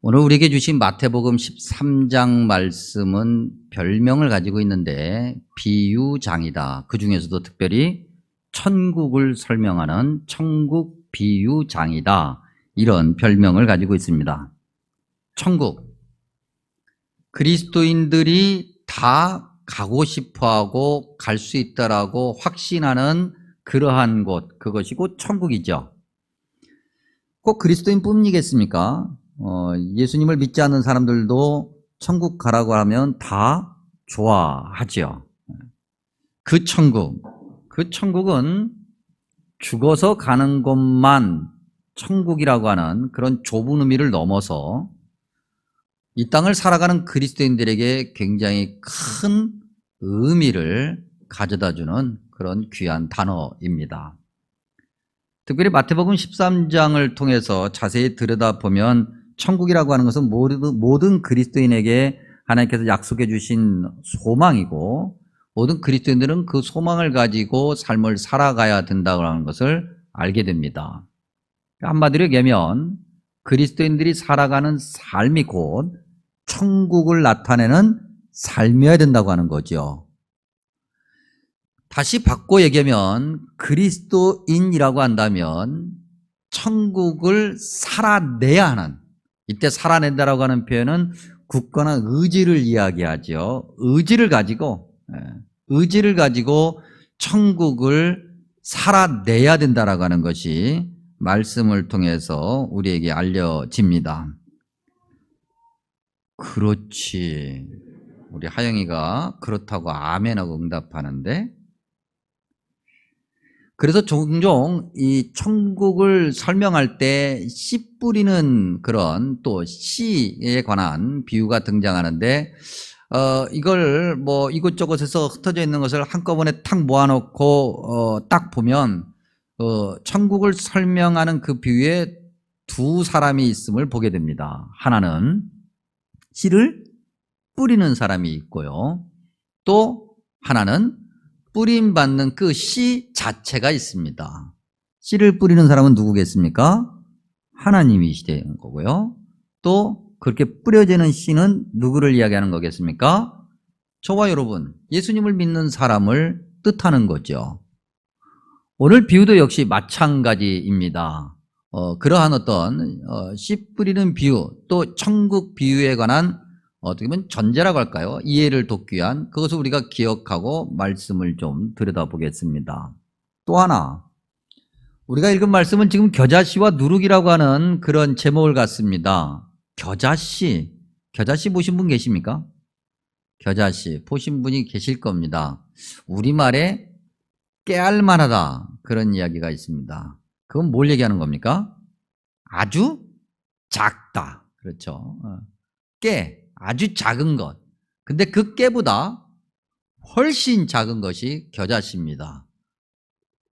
오늘 우리에게 주신 마태복음 13장 말씀은 별명을 가지고 있는데 비유장이다. 그 중에서도 특별히 천국을 설명하는 천국 비유장이다. 이런 별명을 가지고 있습니다. 천국. 그리스도인들이 다 가고 싶어하고 갈 수 있다라고 확신하는 그러한 곳, 그것이 곧 천국이죠. 꼭 그리스도인뿐이겠습니까? 예수님을 믿지 않는 사람들도 천국 가라고 하면 다 좋아하죠. 그 천국은 죽어서 가는 곳만 천국이라고 하는 그런 좁은 의미를 넘어서 이 땅을 살아가는 그리스도인들에게 굉장히 큰 의미를 가져다주는 그런 귀한 단어입니다. 특별히 마태복음 13장을 통해서 자세히 들여다보면 천국이라고 하는 것은 모든 그리스도인에게 하나님께서 약속해 주신 소망이고, 모든 그리스도인들은 그 소망을 가지고 삶을 살아가야 된다고 하는 것을 알게 됩니다. 한마디로 얘기하면 그리스도인들이 살아가는 삶이 곧 천국을 나타내는 삶이어야 된다고 하는 거죠. 다시 바꿔 얘기하면 그리스도인이라고 한다면 천국을 살아내야 하는, 이때 살아낸다라고 하는 표현은 굳건한 의지를 이야기하죠. 의지를 가지고 천국을 살아내야 된다라고 하는 것이 말씀을 통해서 우리에게 알려집니다. 그렇지. 우리 하영이가 그렇다고 아멘하고 응답하는데, 그래서 종종 이 천국을 설명할 때 씨 뿌리는 그런 또 씨에 관한 비유가 등장하는데, 이걸 뭐 이곳저곳에서 흩어져 있는 것을 한꺼번에 탁 모아놓고 딱 보면 천국을 설명하는 그 비유에 두 사람이 있음을 보게 됩니다. 하나는 씨를 뿌리는 사람이 있고요, 또 하나는 뿌림받는 그 씨 자체가 있습니다. 씨를 뿌리는 사람은 누구겠습니까? 하나님이시되는 거고요. 또 그렇게 뿌려지는 씨는 누구를 이야기하는 거겠습니까? 저와 여러분, 예수님을 믿는 사람을 뜻하는 거죠. 오늘 비유도 역시 마찬가지입니다. 그러한 어떤 씨 뿌리는 비유, 또 천국 비유에 관한 어떻게 보면 전제라고 할까요? 이해를 돕기 위한, 그것을 우리가 기억하고 말씀을 좀 들여다보겠습니다. 또 하나, 우리가 읽은 말씀은 지금 겨자씨와 누룩이라고 하는 그런 제목을 갖습니다. 겨자씨 보신 분 계십니까? 겨자씨 보신 분이 계실 겁니다. 우리말에 깨알만하다, 그런 이야기가 있습니다. 그건 뭘 얘기하는 겁니까? 아주 작다. 그렇죠. 깨, 아주 작은 것. 근데 그 깨보다 훨씬 작은 것이 겨자씨입니다.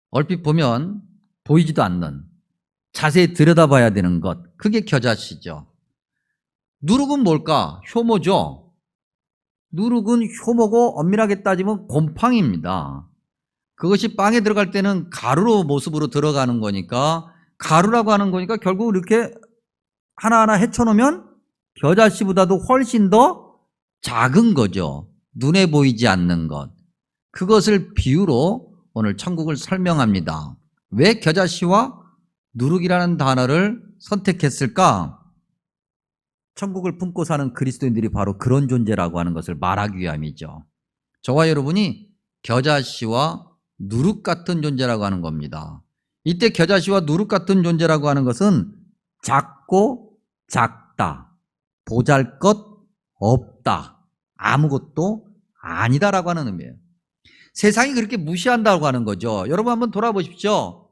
얼핏 보면 보이지도 않는, 자세히 들여다봐야 되는 것, 그게 겨자씨죠. 누룩은 뭘까? 효모죠. 누룩은 효모고 엄밀하게 따지면 곰팡이입니다. 그것이 빵에 들어갈 때는 가루로 모습으로 들어가는 거니까, 가루라고 하는 거니까 결국 이렇게 하나하나 헤쳐놓으면 겨자씨보다도 훨씬 더 작은 거죠. 눈에 보이지 않는 것. 그것을 비유로 오늘 천국을 설명합니다. 왜 겨자씨와 누룩이라는 단어를 선택했을까? 천국을 품고 사는 그리스도인들이 바로 그런 존재라고 하는 것을 말하기 위함이죠. 저와 여러분이 겨자씨와 누룩 같은 존재라고 하는 겁니다. 이때 겨자씨와 누룩 같은 존재라고 하는 것은 작고 작다, 보잘것 없다, 아무것도 아니다라고 하는 의미예요. 세상이 그렇게 무시한다고 하는 거죠. 여러분 한번 돌아보십시오.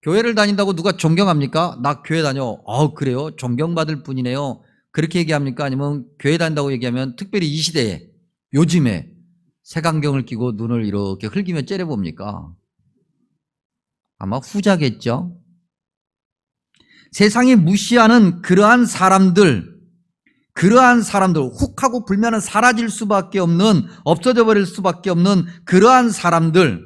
교회를 다닌다고 누가 존경합니까? 나 교회 다녀. 그래요? 존경받을 분이네요. 그렇게 얘기합니까? 아니면 교회 다닌다고 얘기하면, 특별히 이 시대에, 요즘에 색안경을 끼고 눈을 이렇게 흘기며 째려봅니까? 아마 후자겠죠. 세상이 무시하는 그러한 사람들 훅 하고 불면은 사라질 수밖에 없는, 없어져 버릴 수밖에 없는 그러한 사람들,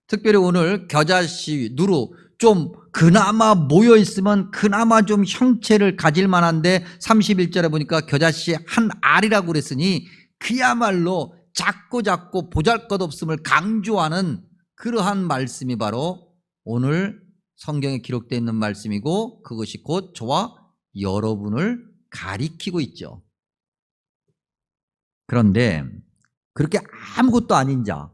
특별히 오늘 겨자씨, 누룩, 좀 그나마 모여있으면 그나마 좀 형체를 가질 만한데 31절에 보니까 겨자씨 한 알이라고 그랬으니 그야말로 작고 보잘것없음을 강조하는 그러한 말씀이 바로 오늘 성경에 기록되어 있는 말씀이고, 그것이 곧 저와 여러분을 가리키고 있죠. 그런데 그렇게 아무것도 아닌 자,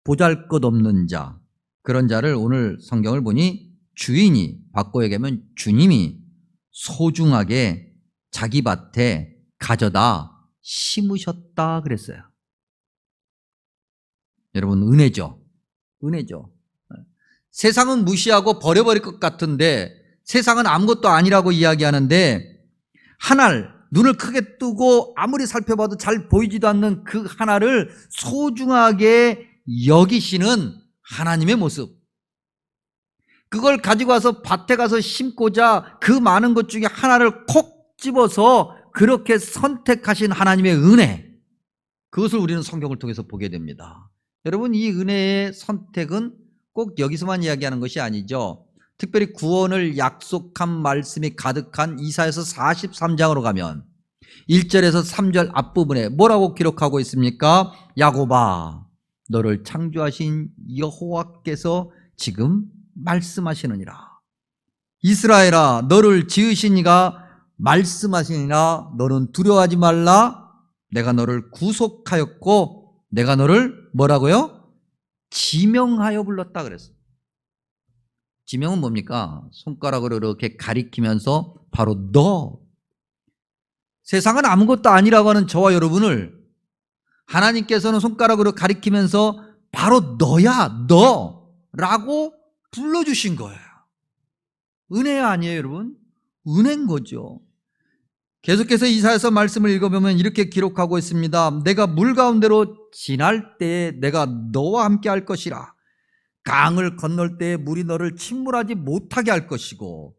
보잘것없는 자, 그런 자를 오늘 성경을 보니 주인이, 바꿔 얘기하면 주님이 소중하게 자기 밭에 가져다 심으셨다 그랬어요. 여러분, 은혜죠. 은혜죠. 세상은 무시하고 버려버릴 것 같은데, 세상은 아무것도 아니라고 이야기하는데, 하나를 눈을 크게 뜨고 아무리 살펴봐도 잘 보이지도 않는 그 하나를 소중하게 여기시는 하나님의 모습, 그걸 가지고 와서 밭에 가서 심고자 그 많은 것 중에 하나를 콕 집어서 그렇게 선택하신 하나님의 은혜, 그것을 우리는 성경을 통해서 보게 됩니다. 여러분, 이 은혜의 선택은 꼭 여기서만 이야기하는 것이 아니죠. 특별히 구원을 약속한 말씀이 가득한 이사야서 43장으로 가면 1절에서 3절 앞부분에 뭐라고 기록하고 있습니까? 야곱아, 너를 창조하신 여호와께서 지금 말씀하시느니라. 이스라엘아, 너를 지으신 이가 말씀하시니라. 너는 두려워하지 말라. 내가 너를 구속하였고 내가 너를 뭐라고요? 지명하여 불렀다 그랬어요. 지명은 뭡니까? 손가락으로 이렇게 가리키면서 바로 너. 세상은 아무것도 아니라고 하는 저와 여러분을 하나님께서는 손가락으로 가리키면서 바로 너야, 너라고 불러주신 거예요. 은혜 아니에요, 여러분? 은혜인 거죠. 계속해서 이사야서 말씀을 읽어보면 이렇게 기록하고 있습니다. 내가 물 가운데로 지날 때에 내가 너와 함께 할 것이라. 강을 건널 때에 물이 너를 침몰하지 못하게 할 것이고,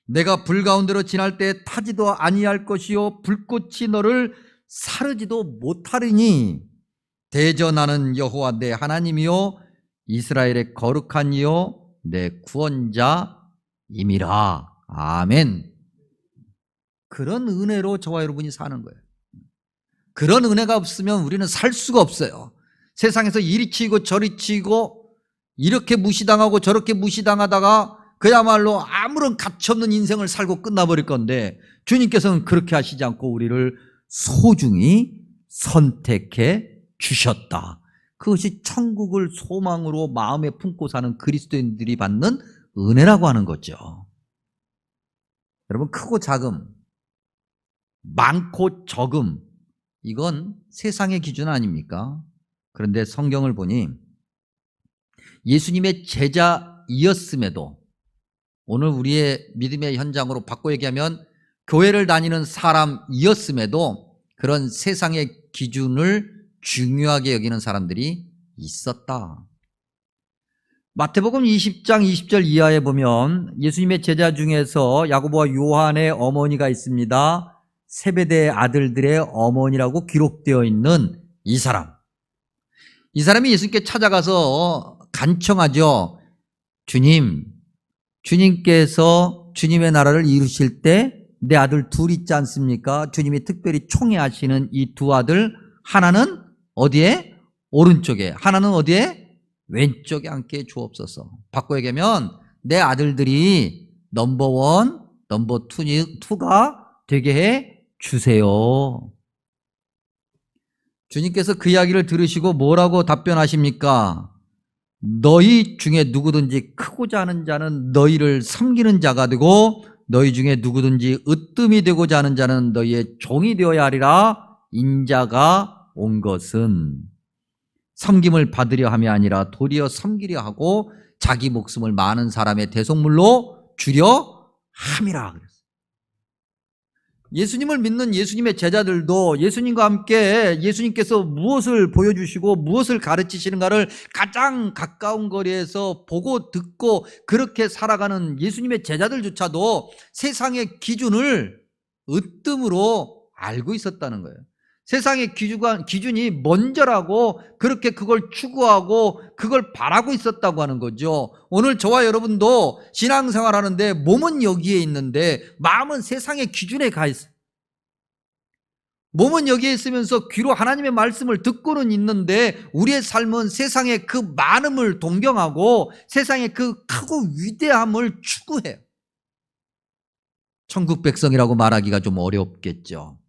내가 불 가운데로 지날 때에 타지도 아니할 것이요 불꽃이 너를 사르지도 못하리니 대저 나는 여호와 내 하나님이요 이스라엘의 거룩한 이요 내 구원자임이라. 아멘. 그런 은혜로 저와 여러분이 사는 거예요. 그런 은혜가 없으면 우리는 살 수가 없어요. 세상에서 이리 치고 저리 치고 이렇게 무시당하고 저렇게 무시당하다가 그야말로 아무런 가치없는 인생을 살고 끝나버릴 건데, 주님께서는 그렇게 하시지 않고 우리를 소중히 선택해 주셨다. 그것이 천국을 소망으로 마음에 품고 사는 그리스도인들이 받는 은혜라고 하는 거죠. 여러분, 크고 작음, 많고 적음, 이건 세상의 기준 아닙니까? 그런데 성경을 보니 예수님의 제자이었음에도, 오늘 우리의 믿음의 현장으로 바꿔 얘기하면 교회를 다니는 사람이었음에도 그런 세상의 기준을 중요하게 여기는 사람들이 있었다. 마태복음 20장 20절 이하에 보면 예수님의 제자 중에서 야고보와 요한의 어머니가 있습니다. 세베대의 아들들의 어머니라고 기록되어 있는 이 사람이 예수님께 찾아가서 간청하죠. 주님께서 주님의 나라를 이루실 때 내 아들 둘 있지 않습니까? 주님이 특별히 총애하시는 이 두 아들, 하나는 어디에? 오른쪽에, 하나는 어디에? 왼쪽에 앉게 주옵소서. 바꿔 얘기하면 내 아들들이 넘버 1, 넘버 2가 되게 해 주세요. 주님께서 그 이야기를 들으시고 뭐라고 답변하십니까? 너희 중에 누구든지 크고자 하는 자는 너희를 섬기는 자가 되고, 너희 중에 누구든지 으뜸이 되고자 하는 자는 너희의 종이 되어야 하리라. 인자가 온 것은 섬김을 받으려 함이 아니라 도리어 섬기려 하고 자기 목숨을 많은 사람의 대속물로 주려 함이라 그랬어요. 예수님을 믿는 예수님의 제자들도 예수님과 함께 예수님께서 무엇을 보여주시고 무엇을 가르치시는가를 가장 가까운 거리에서 보고 듣고 그렇게 살아가는 예수님의 제자들조차도 세상의 기준을 으뜸으로 알고 있었다는 거예요. 세상의 기준이 먼저라고 그렇게 그걸 추구하고 그걸 바라고 있었다고 하는 거죠. 오늘 저와 여러분도 신앙생활 하는데 몸은 여기에 있는데 마음은 세상의 기준에 가 있어요. 몸은 여기에 있으면서 귀로 하나님의 말씀을 듣고는 있는데 우리의 삶은 세상의 그 많음을 동경하고 세상의 그 크고 위대함을 추구해요. 천국 백성이라고 말하기가 좀 어렵겠죠.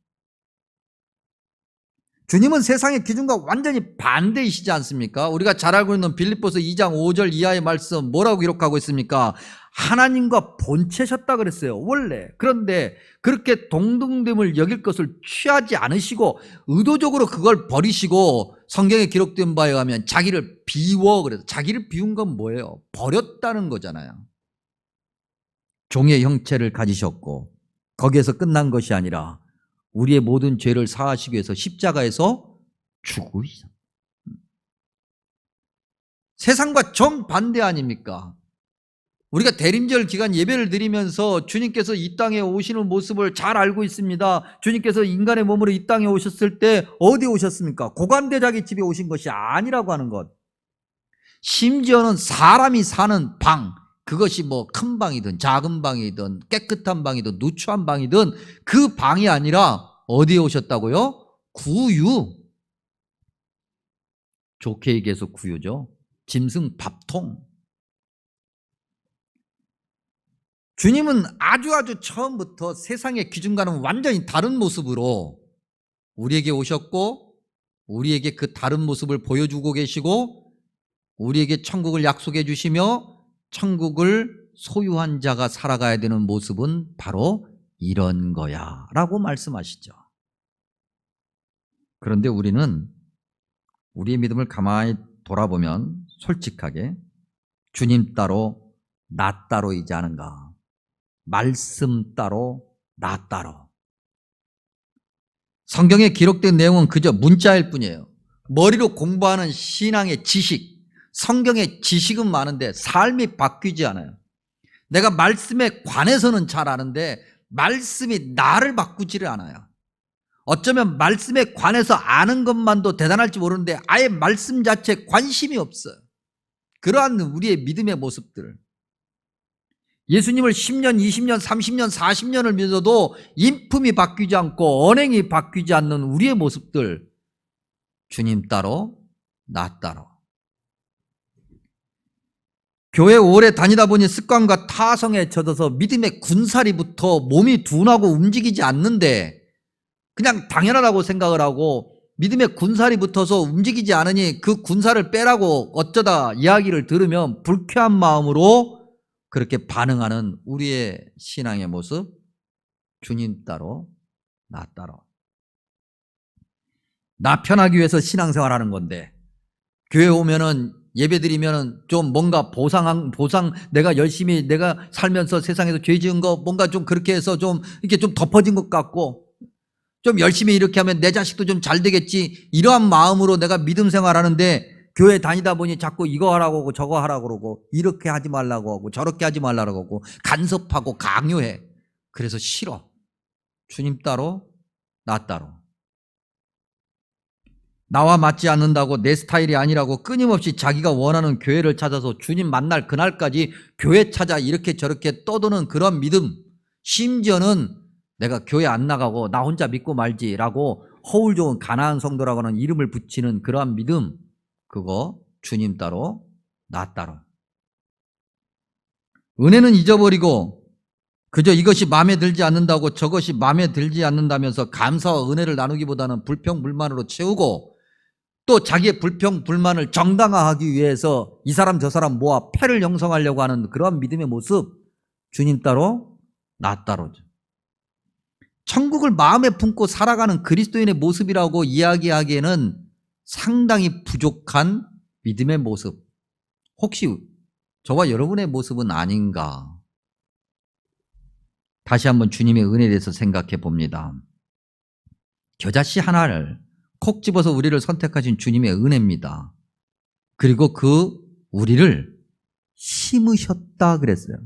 주님은 세상의 기준과 완전히 반대이시지 않습니까? 우리가 잘 알고 있는 빌립보서 2장 5절 이하의 말씀 뭐라고 기록하고 있습니까? 하나님과 본체셨다 그랬어요, 원래. 그런데 그렇게 동등됨을 여길 것을 취하지 않으시고 의도적으로 그걸 버리시고 성경에 기록된 바에 의하면 자기를 비워 그래서 자기를 비운 건 뭐예요? 버렸다는 거잖아요. 종의 형체를 가지셨고 거기에서 끝난 것이 아니라 우리의 모든 죄를 사하시기 위해서 십자가에서 죽으셨어요. 세상과 정반대 아닙니까? 우리가 대림절 기간 예배를 드리면서 주님께서 이 땅에 오시는 모습을 잘 알고 있습니다. 주님께서 인간의 몸으로 이 땅에 오셨을 때 어디에 오셨습니까? 고관대자기 집에 오신 것이 아니라고 하는 것. 심지어는 사람이 사는 방, 그것이 뭐 큰 방이든 작은 방이든 깨끗한 방이든 누추한 방이든 그 방이 아니라 어디에 오셨다고요? 구유. 좋게 얘기해서 구유죠. 짐승 밥통. 주님은 아주 처음부터 세상의 기준과는 완전히 다른 모습으로 우리에게 오셨고 우리에게 그 다른 모습을 보여주고 계시고 우리에게 천국을 약속해 주시며 천국을 소유한 자가 살아가야 되는 모습은 바로 이런 거야 라고 말씀하시죠. 그런데 우리는 우리의 믿음을 가만히 돌아보면 솔직하게 주님 따로 나 따로이지 않은가, 말씀 따로 나 따로. 성경에 기록된 내용은 그저 문자일 뿐이에요. 머리로 공부하는 신앙의 지식, 성경의 지식은 많은데 삶이 바뀌지 않아요. 내가 말씀에 관해서는 잘 아는데 말씀이 나를 바꾸지를 않아요. 어쩌면 말씀에 관해서 아는 것만도 대단할지 모르는데 아예 말씀 자체에 관심이 없어요. 그러한 우리의 믿음의 모습들. 예수님을 10년, 20년, 30년, 40년을 믿어도 인품이 바뀌지 않고 언행이 바뀌지 않는 우리의 모습들. 주님 따로 나 따로. 교회 오래 다니다 보니 습관과 타성에 젖어서 믿음의 군사리부터 몸이 둔하고 움직이지 않는데 그냥 당연하다고 생각을 하고 믿음의 군살이 붙어서 움직이지 않으니 그 군살을 빼라고 어쩌다 이야기를 들으면 불쾌한 마음으로 그렇게 반응하는 우리의 신앙의 모습. 주님 따로 나 따로. 나 편하기 위해서 신앙생활하는 건데 교회 오면은 예배드리면은 좀 뭔가 보상 내가 열심히 내가 살면서 세상에서 죄 지은 거 뭔가 좀 그렇게 해서 좀 이렇게 좀 덮어진 것 같고 좀 열심히 이렇게 하면 내 자식도 좀 잘 되겠지 이러한 마음으로 내가 믿음 생활하는데 교회 다니다 보니 자꾸 이거 하라고 하고 저거 하라고 그러고 이렇게 하지 말라고 하고 저렇게 하지 말라고 하고 간섭하고 강요해. 그래서 싫어. 주님 따로 나 따로. 나와 맞지 않는다고 내 스타일이 아니라고 끊임없이 자기가 원하는 교회를 찾아서 주님 만날 그날까지 교회 찾아 이렇게 저렇게 떠도는 그런 믿음. 심지어는 내가 교회 안 나가고 나 혼자 믿고 말지라고 허울 좋은 가나안 성도라고 하는 이름을 붙이는 그러한 믿음. 그거 주님 따로 나 따로. 은혜는 잊어버리고 그저 이것이 마음에 들지 않는다고 저것이 마음에 들지 않는다면서 감사와 은혜를 나누기보다는 불평불만으로 채우고 또 자기의 불평불만을 정당화하기 위해서 이 사람 저 사람 모아 패를 형성하려고 하는 그러한 믿음의 모습. 주님 따로 나 따로죠. 천국을 마음에 품고 살아가는 그리스도인의 모습이라고 이야기하기에는 상당히 부족한 믿음의 모습. 혹시 저와 여러분의 모습은 아닌가? 다시 한번 주님의 은혜에 대해서 생각해 봅니다. 겨자씨 하나를 콕 집어서 우리를 선택하신 주님의 은혜입니다. 그리고 그 우리를 심으셨다 그랬어요.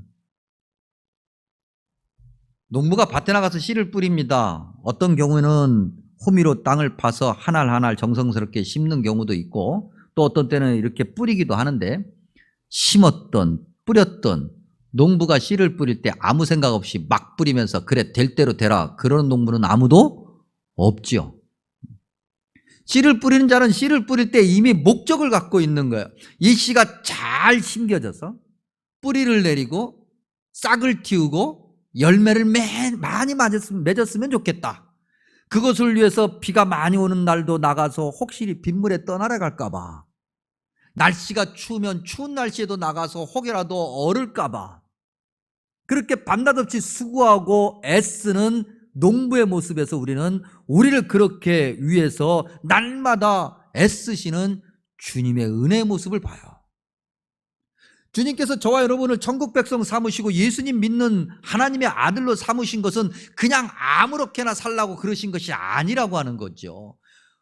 농부가 밭에 나가서 씨를 뿌립니다. 어떤 경우에는 호미로 땅을 파서 한 알 한 알 정성스럽게 심는 경우도 있고, 또 어떤 때는 이렇게 뿌리기도 하는데, 심었던 뿌렸던 농부가 씨를 뿌릴 때 아무 생각 없이 막 뿌리면서 그래 될 대로 되라 그러는 농부는 아무도 없지요. 씨를 뿌리는 자는 씨를 뿌릴 때 이미 목적을 갖고 있는 거예요. 이 씨가 잘 심겨져서 뿌리를 내리고 싹을 틔우고 열매를 많이 맺었으면 좋겠다. 그것을 위해서 비가 많이 오는 날도 나가서 혹시 빗물에 떠나갈까 봐, 날씨가 추우면 추운 날씨에도 나가서 혹여라도 얼을까 봐 그렇게 밤낮 없이 수고하고 애쓰는 농부의 모습에서 우리를 그렇게 위해서 날마다 애쓰시는 주님의 은혜의 모습을 봐요. 주님께서 저와 여러분을 천국 백성 삼으시고 예수님 믿는 하나님의 아들로 삼으신 것은 그냥 아무렇게나 살라고 그러신 것이 아니라고 하는 거죠.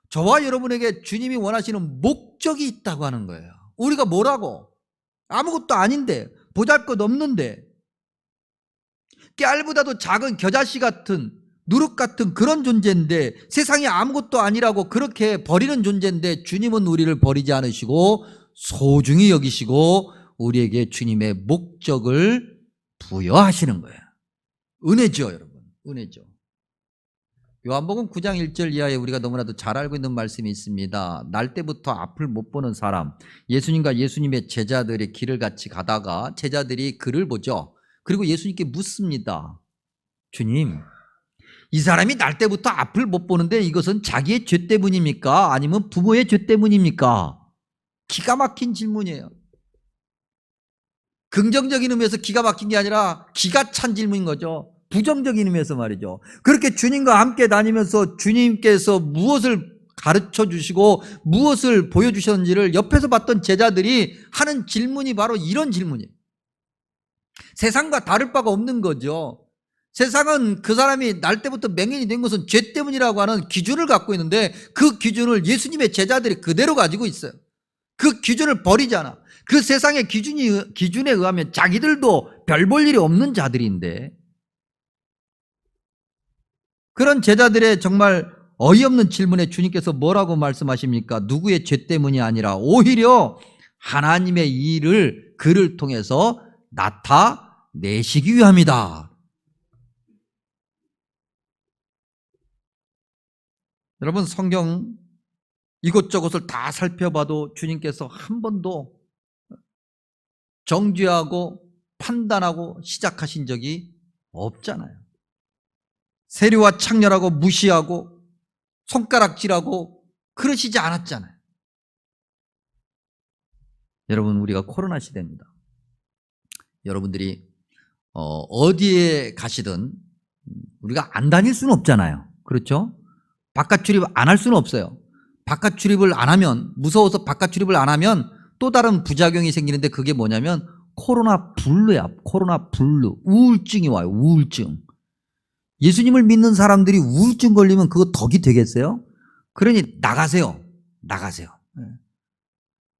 저와 여러분에게 주님이 원하시는 목적이 있다고 하는 거예요. 우리가 뭐라고? 아무것도 아닌데, 보잘것없는데, 깨알보다도 작은 겨자씨 같은, 누룩 같은 그런 존재인데, 세상에 아무것도 아니라고 그렇게 버리는 존재인데, 주님은 우리를 버리지 않으시고 소중히 여기시고 우리에게 주님의 목적을 부여하시는 거예요. 은혜죠, 여러분. 은혜죠. 요한복음 9장 1절 이하에 우리가 너무나도 잘 알고 있는 말씀이 있습니다. 날 때부터 앞을 못 보는 사람, 예수님과 예수님의 제자들의 길을 같이 가다가 제자들이 그를 보죠. 그리고 예수님께 묻습니다. 주님, 이 사람이 날 때부터 앞을 못 보는데 이것은 자기의 죄 때문입니까? 아니면 부모의 죄 때문입니까? 기가 막힌 질문이에요. 긍정적인 의미에서 기가 막힌 게 아니라 기가 찬 질문인 거죠. 부정적인 의미에서 말이죠. 그렇게 주님과 함께 다니면서 주님께서 무엇을 가르쳐 주시고 무엇을 보여주셨는지를 옆에서 봤던 제자들이 하는 질문이 바로 이런 질문이에요. 세상과 다를 바가 없는 거죠. 세상은 그 사람이 날 때부터 맹인이 된 것은 죄 때문이라고 하는 기준을 갖고 있는데, 그 기준을 예수님의 제자들이 그대로 가지고 있어요. 그 기준을 버리지 않아. 그 세상의 기준에 의하면 자기들도 별 볼 일이 없는 자들인데, 그런 제자들의 정말 어이없는 질문에 주님께서 뭐라고 말씀하십니까? 누구의 죄 때문이 아니라 오히려 하나님의 일을 그를 통해서 나타내시기 위함이다. 여러분, 성경 이곳저곳을 다 살펴봐도 주님께서 한 번도 정죄하고 판단하고 시작하신 적이 없잖아요. 세리와 창렬하고 무시하고 손가락질하고 그러시지 않았잖아요. 여러분, 우리가 코로나 시대입니다. 여러분들이 어디에 가시든 우리가 안 다닐 수는 없잖아요. 그렇죠? 바깥 출입 안 할 수는 없어요. 바깥 출입을 안 하면, 무서워서 바깥 출입을 안 하면 또 다른 부작용이 생기는데, 그게 뭐냐면 코로나 블루야. 코로나 블루. 우울증이 와요. 우울증. 예수님을 믿는 사람들이 우울증 걸리면 그거 덕이 되겠어요? 그러니 나가세요. 나가세요.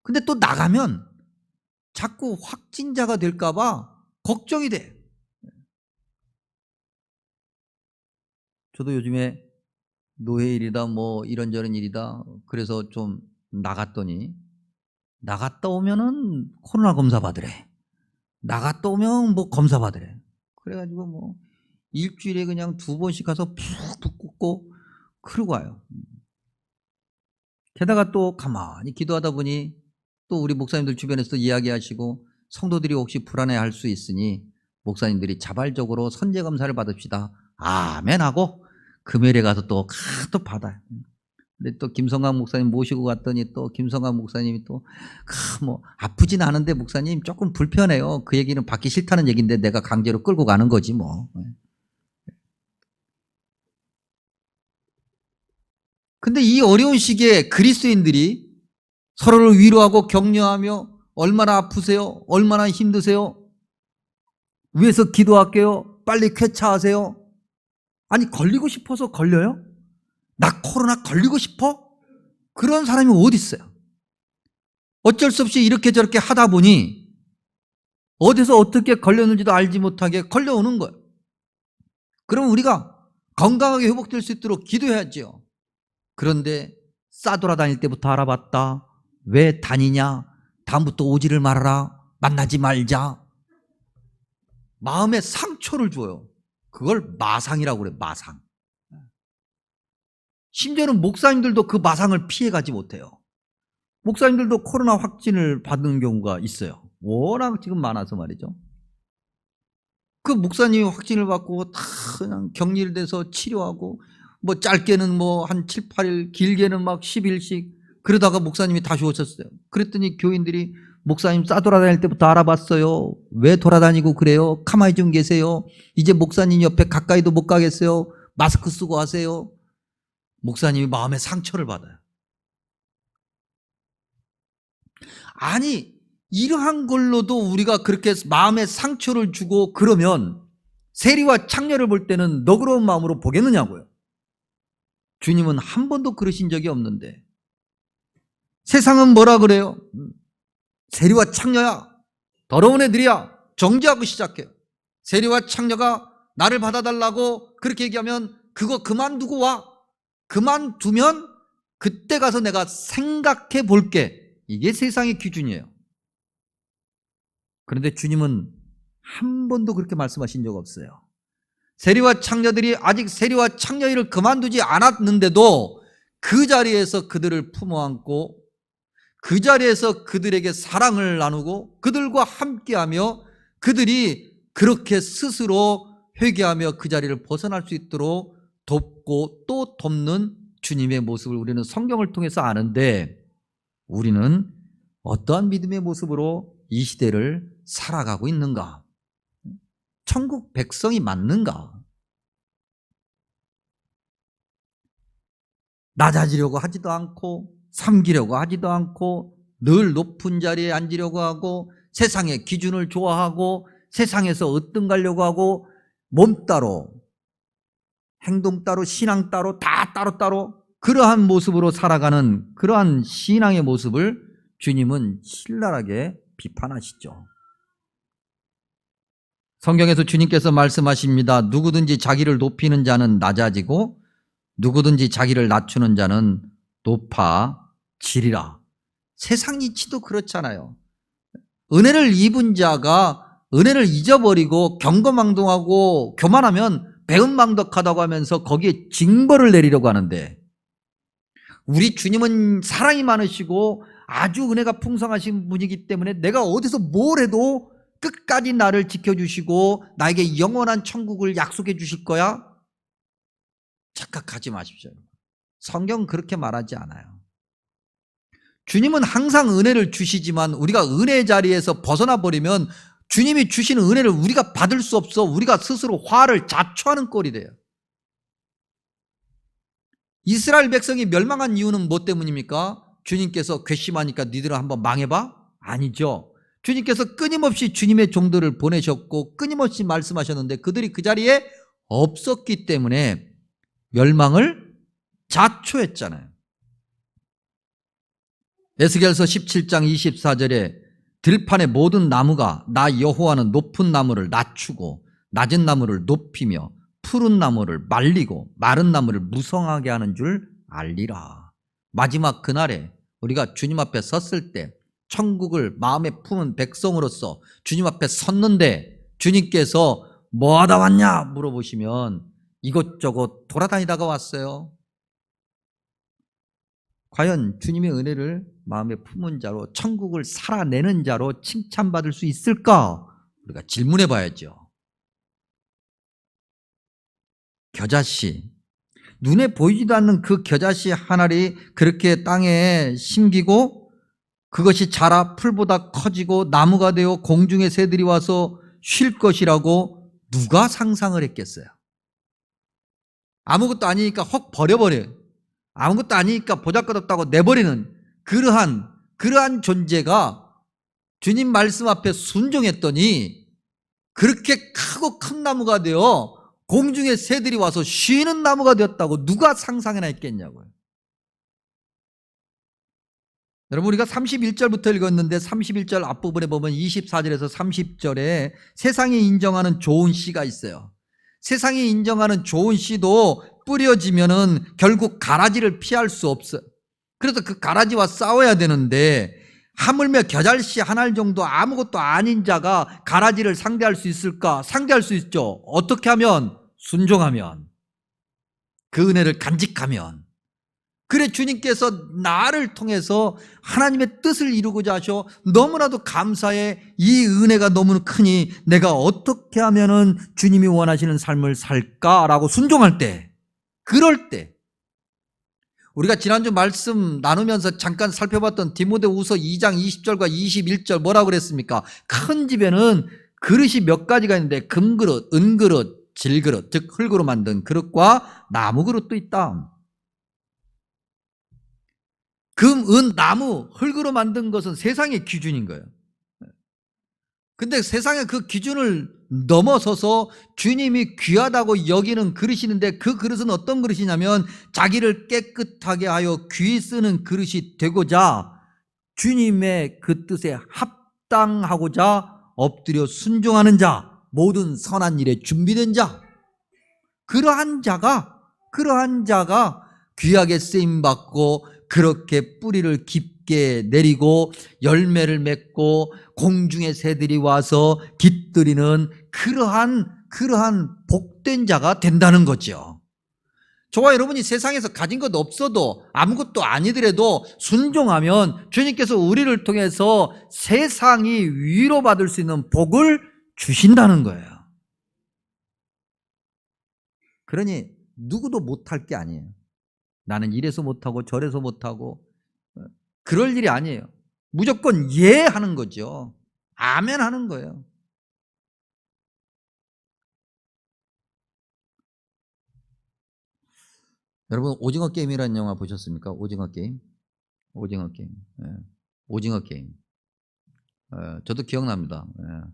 근데 또 나가면 자꾸 확진자가 될까 봐 걱정이 돼. 저도 요즘에 노회일이다 뭐 이런저런 일이다 그래서 좀 나갔더니, 나갔다 오면은 코로나 검사 받으래. 나갔다 오면 뭐 검사 받으래. 그래가지고 뭐 일주일에 그냥 2번씩 가서 푹 붓고 그러고 와요. 게다가 또 가만히 기도하다 보니 또 우리 목사님들 주변에서 이야기하시고, 성도들이 혹시 불안해할 수 있으니 목사님들이 자발적으로 선제검사를 받읍시다. 아멘 하고 금요일에 가서 또 받아요. 근데 또 김성강 목사님 모시고 갔더니 또 김성강 목사님이 또 뭐 아프진 않은데 목사님 조금 불편해요. 그 얘기는 받기 싫다는 얘기인데 내가 강제로 끌고 가는 거지 뭐. 근데 이 어려운 시기에 그리스도인들이 서로를 위로하고 격려하며, 얼마나 아프세요? 얼마나 힘드세요? 위해서 기도할게요. 빨리 쾌차하세요. 아니, 걸리고 싶어서 걸려요? 나 코로나 걸리고 싶어? 그런 사람이 어디 있어요? 어쩔 수 없이 이렇게 저렇게 하다 보니 어디서 어떻게 걸렸는지도 알지 못하게 걸려오는 거예요. 그럼 우리가 건강하게 회복될 수 있도록 기도해야죠. 그런데 싸돌아다닐 때부터 알아봤다. 왜 다니냐? 다음부터 오지를 말아라. 만나지 말자. 마음에 상처를 줘요. 그걸 마상이라고 그래요. 마상. 심지어는 목사님들도 그 마상을 피해가지 못해요. 목사님들도 코로나 확진을 받는 경우가 있어요. 워낙 지금 많아서 말이죠. 그 목사님이 확진을 받고 다 그냥 격리돼서 치료하고 뭐 짧게는 뭐 한 7, 8일, 길게는 막 10일씩 그러다가 목사님이 다시 오셨어요. 그랬더니 교인들이 목사님 싸돌아다닐 때부터 알아봤어요. 왜 돌아다니고 그래요? 가만히 좀 계세요. 이제 목사님 옆에 가까이도 못 가겠어요. 마스크 쓰고 하세요. 목사님이 마음에 상처를 받아요. 아니, 이러한 걸로도 우리가 그렇게 마음에 상처를 주고 그러면 세리와 창녀를 볼 때는 너그러운 마음으로 보겠느냐고요. 주님은 한 번도 그러신 적이 없는데 세상은 뭐라 그래요? 세리와 창녀야, 더러운 애들이야, 정죄하고 시작해요. 세리와 창녀가 나를 받아달라고 그렇게 얘기하면 그거 그만두고 와. 그만두면 그때 가서 내가 생각해 볼게. 이게 세상의 기준이에요. 그런데 주님은 한 번도 그렇게 말씀하신 적 없어요. 세리와 창녀들이 아직 세리와 창녀 일을 그만두지 않았는데도 그 자리에서 그들을 품어안고 그 자리에서 그들에게 사랑을 나누고 그들과 함께하며 그들이 그렇게 스스로 회개하며 그 자리를 벗어날 수 있도록 돕고 또 돕는 주님의 모습을 우리는 성경을 통해서 아는데 우리는 어떠한 믿음의 모습으로 이 시대를 살아가고 있는가? 천국 백성이 맞는가? 낮아지려고 하지도 않고 삼기려고 하지도 않고 늘 높은 자리에 앉으려고 하고 세상의 기준을 좋아하고 세상에서 으뜸가려고 하고 몸 따로 행동 따로 신앙 따로 다 따로따로 그러한 모습으로 살아가는 그러한 신앙의 모습을 주님은 신랄하게 비판하시죠. 성경에서 주님께서 말씀하십니다. 누구든지 자기를 높이는 자는 낮아지고 누구든지 자기를 낮추는 자는 높아지리라. 세상 이치도 그렇잖아요. 은혜를 입은 자가 은혜를 잊어버리고 경거망동하고 교만하면 배은망덕하다고 하면서 거기에 징벌을 내리려고 하는데 우리 주님은 사랑이 많으시고 아주 은혜가 풍성하신 분이기 때문에 내가 어디서 뭘 해도 끝까지 나를 지켜주시고 나에게 영원한 천국을 약속해 주실 거야? 착각하지 마십시오. 성경은 그렇게 말하지 않아요. 주님은 항상 은혜를 주시지만 우리가 은혜의 자리에서 벗어나 버리면 주님이 주시는 은혜를 우리가 받을 수 없어 우리가 스스로 화를 자초하는 꼴이 돼요. 이스라엘 백성이 멸망한 이유는 뭐 때문입니까? 주님께서 괘씸하니까 니들은 한번 망해봐? 아니죠. 주님께서 끊임없이 주님의 종들을 보내셨고 끊임없이 말씀하셨는데 그들이 그 자리에 없었기 때문에 멸망을 자초했잖아요. 에스겔서 17장 24절에 들판의 모든 나무가 나 여호와는 높은 나무를 낮추고 낮은 나무를 높이며 푸른 나무를 말리고 마른 나무를 무성하게 하는 줄 알리라. 마지막 그날에 우리가 주님 앞에 섰을 때 천국을 마음에 품은 백성으로서 주님 앞에 섰는데 주님께서 뭐 하다 왔냐 물어보시면 이것저것 돌아다니다가 왔어요. 과연 주님의 은혜를 마음에 품은 자로 천국을 살아내는 자로 칭찬받을 수 있을까? 우리가 질문해 봐야죠. 겨자씨, 눈에 보이지도 않는 그 겨자씨 한 알이 그렇게 땅에 심기고 그것이 자라 풀보다 커지고 나무가 되어 공중의 새들이 와서 쉴 것이라고 누가 상상을 했겠어요? 아무것도 아니니까 헉 버려버려요. 아무것도 아니니까 보잘것없다고 내버리는 그러한 존재가 주님 말씀 앞에 순종했더니 그렇게 크고 큰 나무가 되어 공중의 새들이 와서 쉬는 나무가 되었다고 누가 상상이나 했겠냐고요. 여러분 우리가 31절부터 읽었는데 31절 앞부분에 보면 24절에서 30절에 세상이 인정하는 좋은 시가 있어요. 세상이 인정하는 좋은 씨도 뿌려지면은 결국 가라지를 피할 수 없어요. 그래서 그 가라지와 싸워야 되는데 하물며 겨잘씨 한 알 정도 아무것도 아닌 자가 가라지를 상대할 수 있을까? 상대할 수 있죠. 어떻게 하면? 순종하면, 그 은혜를 간직하면. 그래 주님께서 나를 통해서 하나님의 뜻을 이루고자 하셔. 너무나도 감사해. 이 은혜가 너무 크니 내가 어떻게 하면은 주님이 원하시는 삶을 살까라고 순종할 때, 그럴 때 우리가 지난주 말씀 나누면서 잠깐 살펴봤던 디모데후서 2장 20절과 21절 뭐라고 그랬습니까? 큰 집에는 그릇이 몇 가지가 있는데 금그릇, 은그릇, 질그릇, 즉 흙으로 만든 그릇과 나무 그릇도 있다. 금, 은, 나무, 흙으로 만든 것은 세상의 기준인 거예요. 근데 세상의 그 기준을 넘어서서 주님이 귀하다고 여기는 그릇이 있는데 그 그릇은 어떤 그릇이냐면 자기를 깨끗하게 하여 귀히 쓰는 그릇이 되고자 주님의 그 뜻에 합당하고자 엎드려 순종하는 자, 모든 선한 일에 준비된 자, 그러한 자가 귀하게 쓰임받고 그렇게 뿌리를 깊게 내리고 열매를 맺고 공중의 새들이 와서 깃들이는 그러한 복된 자가 된다는 거죠. 저와 여러분이 세상에서 가진 것 없어도 아무것도 아니더라도 순종하면 주님께서 우리를 통해서 세상이 위로받을 수 있는 복을 주신다는 거예요. 그러니 누구도 못할 게 아니에요. 나는 이래서 못하고 저래서 못하고 그럴 일이 아니에요. 무조건 예 하는 거죠. 아멘 하는 거예요. 여러분 오징어 게임이라는 영화 보셨습니까? 오징어 게임. 오징어 게임. 예. 오징어 게임. 저도 기억납니다. 예.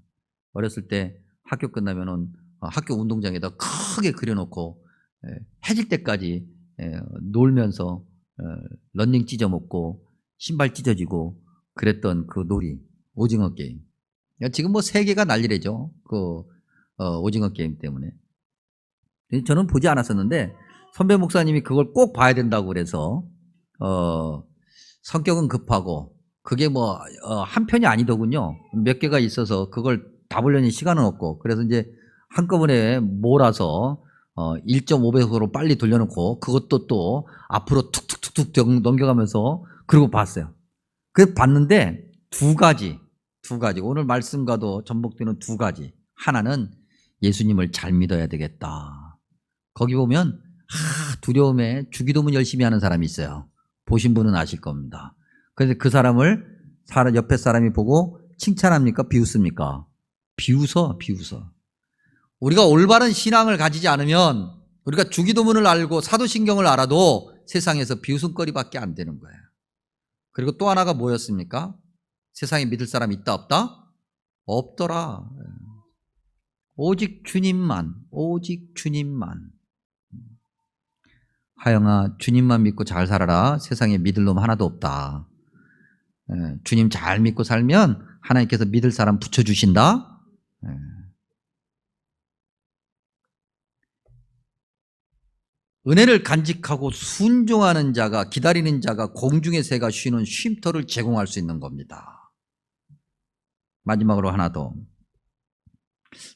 어렸을 때 학교 끝나면은 학교 운동장에다 크게 그려놓고 해질 때까지 놀면서 런닝 찢어 먹고 신발 찢어지고 그랬던 그 놀이, 오징어 게임. 지금 뭐 세계가 난리래죠. 그 오징어 게임 때문에. 저는 보지 않았었는데 선배 목사님이 그걸 꼭 봐야 된다고 그래서 성격은 급하고 그게 뭐 한 편이 아니더군요. 몇 개가 있어서 그걸 다 보려니 시간은 없고 그래서 이제 한꺼번에 몰아서 1.5배속으로 빨리 돌려놓고 그것도 또 앞으로 툭툭툭툭 넘겨가면서 그러고 봤어요. 그래서 봤는데 두 가지 오늘 말씀과도 전복되는 두 가지. 하나는 예수님을 잘 믿어야 되겠다. 거기 보면 두려움에 주기도문 열심히 하는 사람이 있어요. 보신 분은 아실 겁니다. 그래서 그 사람을 옆에 사람이 보고 칭찬합니까? 비웃습니까? 비웃어. 우리가 올바른 신앙을 가지지 않으면 우리가 주기도문을 알고 사도신경을 알아도 세상에서 비웃음거리밖에 안 되는 거예요. 그리고 또 하나가 뭐였습니까? 세상에 믿을 사람이 있다 없다? 없더라. 오직 주님만. 하영아 주님만 믿고 잘 살아라. 세상에 믿을 놈 하나도 없다. 주님 잘 믿고 살면 하나님께서 믿을 사람 붙여주신다. 은혜를 간직하고 순종하는 자가, 기다리는 자가 공중의 새가 쉬는 쉼터를 제공할 수 있는 겁니다. 마지막으로 하나 더.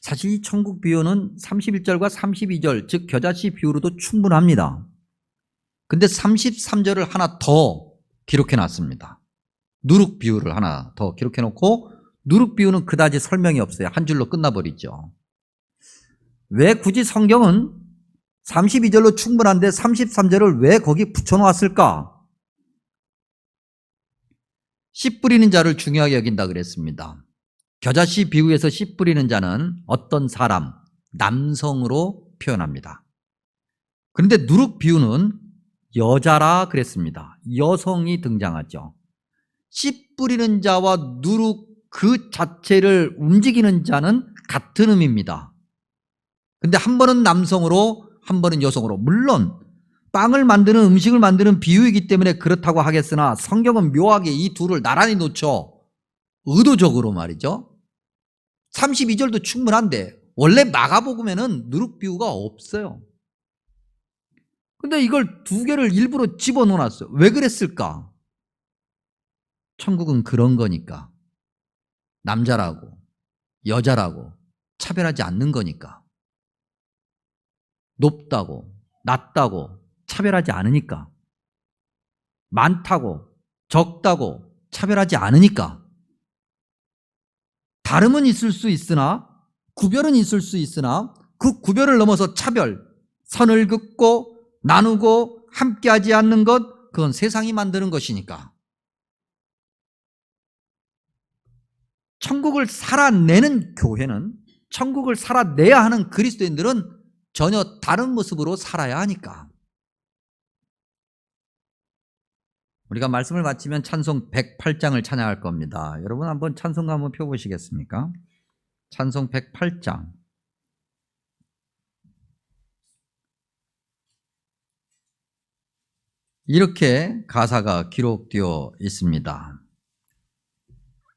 사실 이 천국 비유는 31절과 32절 즉 겨자씨 비유로도 충분합니다. 근데 33절을 하나 더 기록해 놨습니다. 누룩 비유를 하나 더 기록해 놓고 누룩 비유는 그다지 설명이 없어요. 한 줄로 끝나버리죠. 왜 굳이 성경은 32절로 충분한데 33절을 왜 거기 붙여놓았을까? 씨 뿌리는 자를 중요하게 여긴다 그랬습니다. 겨자씨 비유에서 씨 뿌리는 자는 어떤 사람, 남성으로 표현합니다. 그런데 누룩 비유는 여자라 그랬습니다. 여성이 등장하죠. 씨 뿌리는 자와 누룩 그 자체를 움직이는 자는 같은 의미입니다. 근데 한 번은 남성으로 한 번은 여성으로. 물론 빵을 만드는 음식을 만드는 비유이기 때문에 그렇다고 하겠으나 성경은 묘하게 이 둘을 나란히 놓죠. 의도적으로 말이죠. 32절도 충분한데 원래 마가복음에는 누룩 비유가 없어요. 근데 이걸 두 개를 일부러 집어넣어놨어요. 왜 그랬을까? 천국은 그런 거니까. 남자라고 여자라고 차별하지 않는 거니까. 높다고 낮다고 차별하지 않으니까. 많다고 적다고 차별하지 않으니까. 다름은 있을 수 있으나, 구별은 있을 수 있으나 그 구별을 넘어서 차별, 선을 긋고 나누고 함께하지 않는 것, 그건 세상이 만드는 것이니까. 천국을 살아내는 교회는, 천국을 살아내야 하는 그리스도인들은 전혀 다른 모습으로 살아야 하니까. 우리가 말씀을 마치면 찬송 108장을 찬양할 겁니다. 여러분 한번 찬송가 한번 펴보시겠습니까? 찬송 108장. 이렇게 가사가 기록되어 있습니다.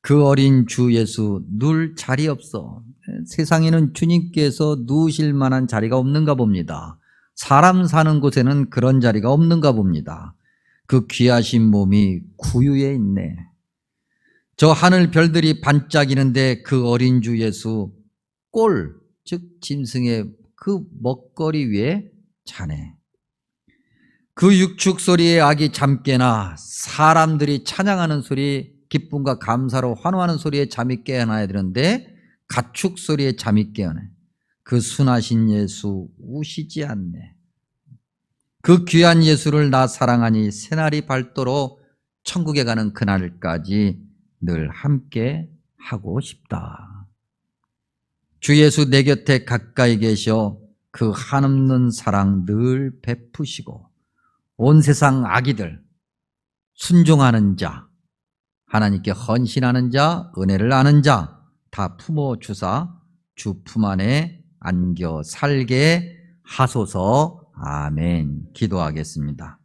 그 어린 주 예수 누울 자리 없어. 세상에는 주님께서 누우실 만한 자리가 없는가 봅니다. 사람 사는 곳에는 그런 자리가 없는가 봅니다. 그 귀하신 몸이 구유에 있네. 저 하늘 별들이 반짝이는데 그 어린 주 예수 꼴, 즉 짐승의 그 먹거리 위에 자네. 그 육축 소리에 아기 잠 깨나 사람들이 찬양하는 소리, 기쁨과 감사로 환호하는 소리에 잠이 깨어나야 되는데 가축 소리에 잠이 깨어나. 그 순하신 예수 우시지 않네. 그 귀한 예수를 나 사랑하니 새날이 밝도록 천국에 가는 그날까지 늘 함께 하고 싶다. 주 예수 내 곁에 가까이 계셔 그 한없는 사랑 늘 베푸시고 온 세상 아기들, 순종하는 자, 하나님께 헌신하는 자, 은혜를 아는 자 다 품어주사 주 품 안에 안겨 살게 하소서. 아멘. 기도하겠습니다.